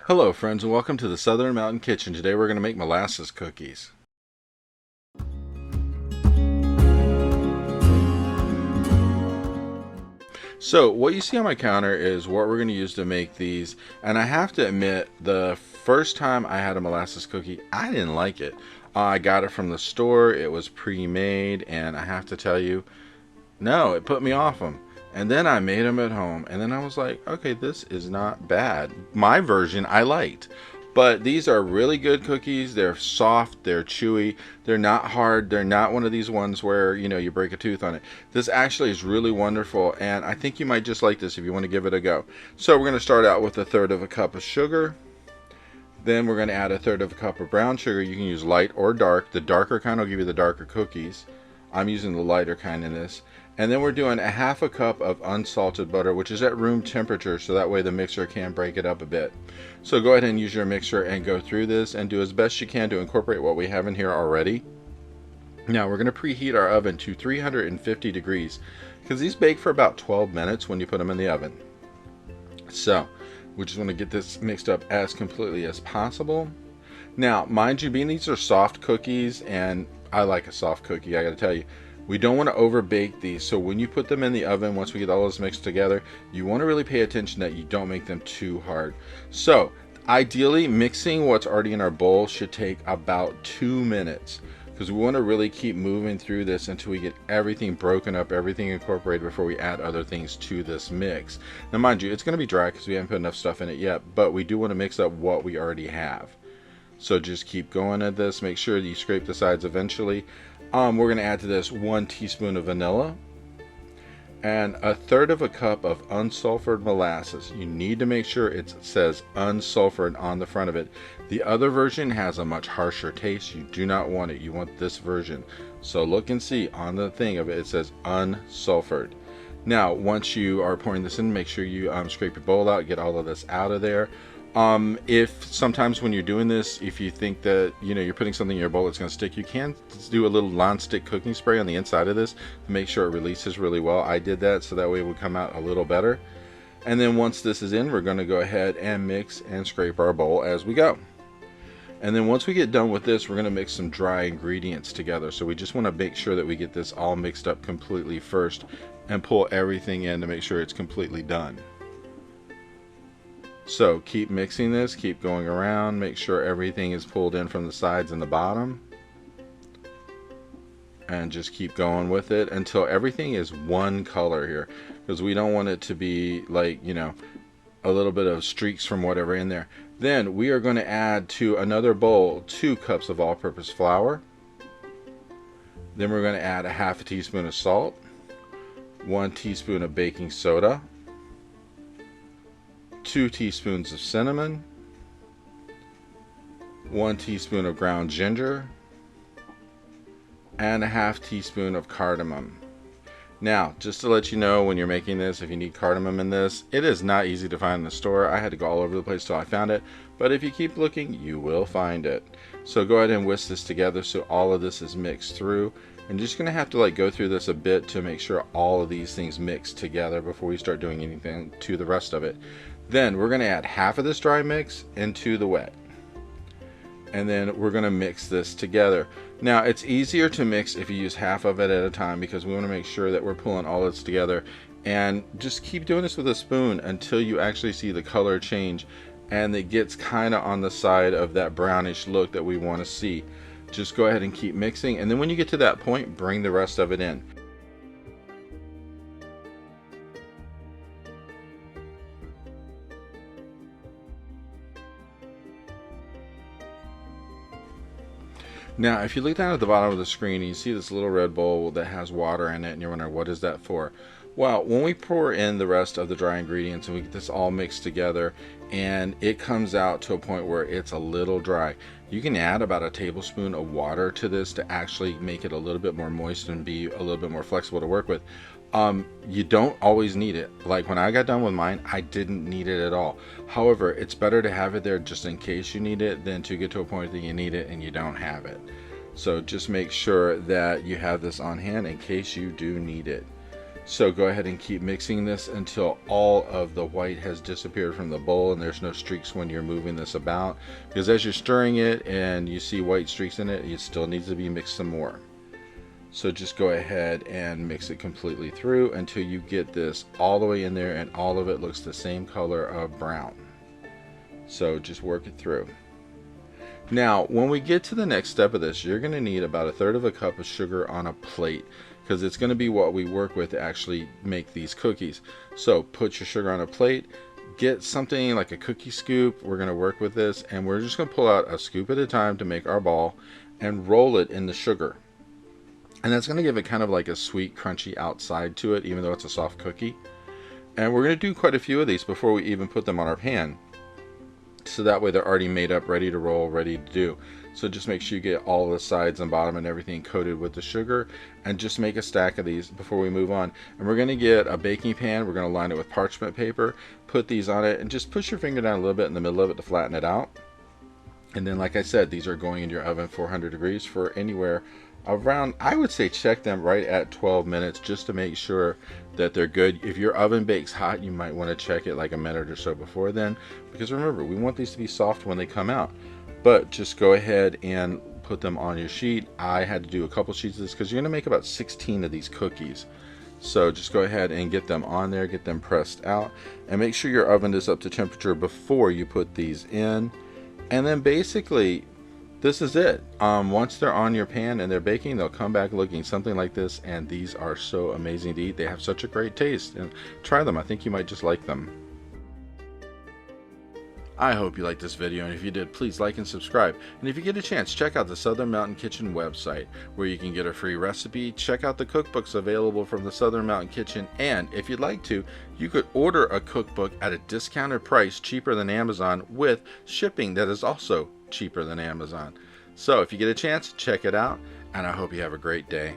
Hello friends and welcome to the Southern Mountain Kitchen. Today we're going to make molasses cookies. So what you see on my counter is what we're going to use to make these, and I have to admit the first time I had a molasses cookie I didn't like it. I got it from the store, it was pre-made, and I have to tell you, no, it put me off them. And then I made them at home, and then I was like, okay, this is not bad. My version I liked. But these are really good cookies. They're soft, they're chewy, they're not hard, they're not one of these ones where, you break a tooth on it. This actually is really wonderful, and I think you might just like this if you want to give it a go. So we're going to start out with 1/3 of a cup of sugar. Then we're going to add 1/3 of a cup of brown sugar. You can use light or dark. The darker kind will give you the darker cookies. I'm using the lighter kind in this. And then we're doing 1/2 cup of unsalted butter, which is at room temperature, so that way the mixer can break it up a bit. So go ahead and use your mixer and go through this and do as best you can to incorporate what we have in here already. Now we're going to preheat our oven to 350 degrees because these bake for about 12 minutes when you put them in the oven. So we just want to get this mixed up as completely as possible. Now mind you, being these are soft cookies, and I like a soft cookie, I got to tell you, we don't want to over bake these, so when you put them in the oven, once we get all this mixed together, you want to really pay attention that you don't make them too hard. So ideally, mixing what's already in our bowl should take about 2 minutes, because we want to really keep moving through this until we get everything broken up, everything incorporated before we add other things to this mix. Now mind you, it's going to be dry because we haven't put enough stuff in it yet, but we do want to mix up what we already have. So just keep going at this, make sure you scrape the sides eventually. We're going to add to this 1 teaspoon of vanilla and 1/3 of a cup of unsulfured molasses. You need to make sure it says unsulfured on the front of it. The other version has a much harsher taste. You do not want it. You want this version. So look and see on the thing of it, it says unsulfured. Now, once you are pouring this in, make sure you scrape your bowl out, get all of this out of there. If sometimes when you're doing this, if you think that you're putting something in your bowl that's going to stick, you can do a little non-stick cooking spray on the inside of this to make sure it releases really well. I did that so that way it would come out a little better. And then once this is in, we're going to go ahead and mix and scrape our bowl as we go. And then once we get done with this, we're going to mix some dry ingredients together. So we just want to make sure that we get this all mixed up completely first and pull everything in to make sure it's completely done. So keep mixing this, keep going around, make sure everything is pulled in from the sides and the bottom, and just keep going with it until everything is one color here, because we don't want it to be like a little bit of streaks from whatever in there. Then we are going to add to another bowl 2 cups of all-purpose flour. Then we're going to add 1/2 teaspoon of salt, 1 teaspoon of baking soda, 2 teaspoons of cinnamon, 1 teaspoon of ground ginger, and 1/2 teaspoon of cardamom. Now, just to let you know, when you're making this, if you need cardamom in this, it is not easy to find in the store. I had to go all over the place till I found it, but if you keep looking, you will find it. So go ahead and whisk this together so all of this is mixed through. And just going to have to go through this a bit to make sure all of these things mix together before we start doing anything to the rest of it. Then we're going to add half of this dry mix into the wet. And then we're going to mix this together. Now it's easier to mix if you use half of it at a time, because we want to make sure that we're pulling all this together. And just keep doing this with a spoon until you actually see the color change and it gets kind of on the side of that brownish look that we want to see. Just go ahead and keep mixing, and then when you get to that point, bring the rest of it in. Now, if you look down at the bottom of the screen and you see this little red bowl that has water in it, and you're wondering what is that for? Well, when we pour in the rest of the dry ingredients and we get this all mixed together and it comes out to a point where it's a little dry, you can add about 1 tablespoon of water to this to actually make it a little bit more moist and be a little bit more flexible to work with. You don't always need it. Like when I got done with mine, I didn't need it at all. However, it's better to have it there just in case you need it than to get to a point that you need it and you don't have it. So just make sure that you have this on hand in case you do need it. So go ahead and keep mixing this until all of the white has disappeared from the bowl and there's no streaks when you're moving this about, because as you're stirring it and you see white streaks in it, it still needs to be mixed some more. So just go ahead and mix it completely through until you get this all the way in there and all of it looks the same color of brown. So just work it through. Now when we get to the next step of this, you're going to need about 1/3 cup of sugar on a plate, because it's going to be what we work with to actually make these cookies. So put your sugar on a plate, get something like a cookie scoop. We're going to work with this and we're just going to pull out a scoop at a time to make our ball and roll it in the sugar. And that's going to give it kind of like a sweet, crunchy outside to it, even though it's a soft cookie. And we're going to do quite a few of these before we even put them on our pan. So that way they're already made up, ready to roll, ready to do. So just make sure you get all the sides and bottom and everything coated with the sugar, and just make a stack of these before we move on. And we're going to get a baking pan. We're going to line it with parchment paper, put these on it, and just push your finger down a little bit in the middle of it to flatten it out. And then, like I said, these are going in your oven 400 degrees for anywhere around, I would say check them right at 12 minutes just to make sure that they're good. If your oven bakes hot, you might want to check it like a minute or so before then, because remember, we want these to be soft when they come out. But just go ahead and put them on your sheet. I had to do a couple sheets of this because you're going to make about 16 of these cookies. So just go ahead and get them on there, get them pressed out, and make sure your oven is up to temperature before you put these in. And then basically this is it. Once they're on your pan and they're baking, they'll come back looking something like this, and these are so amazing to eat. They have such a great taste, and try them. I think you might just like them. I hope you liked this video, and if you did, please like and subscribe. And if you get a chance, check out the Southern Mountain Kitchen website, where you can get a free recipe, check out the cookbooks available from the Southern Mountain Kitchen, and if you'd like to, you could order a cookbook at a discounted price, cheaper than Amazon, with shipping that is also cheaper than Amazon. So if you get a chance, check it out, and I hope you have a great day.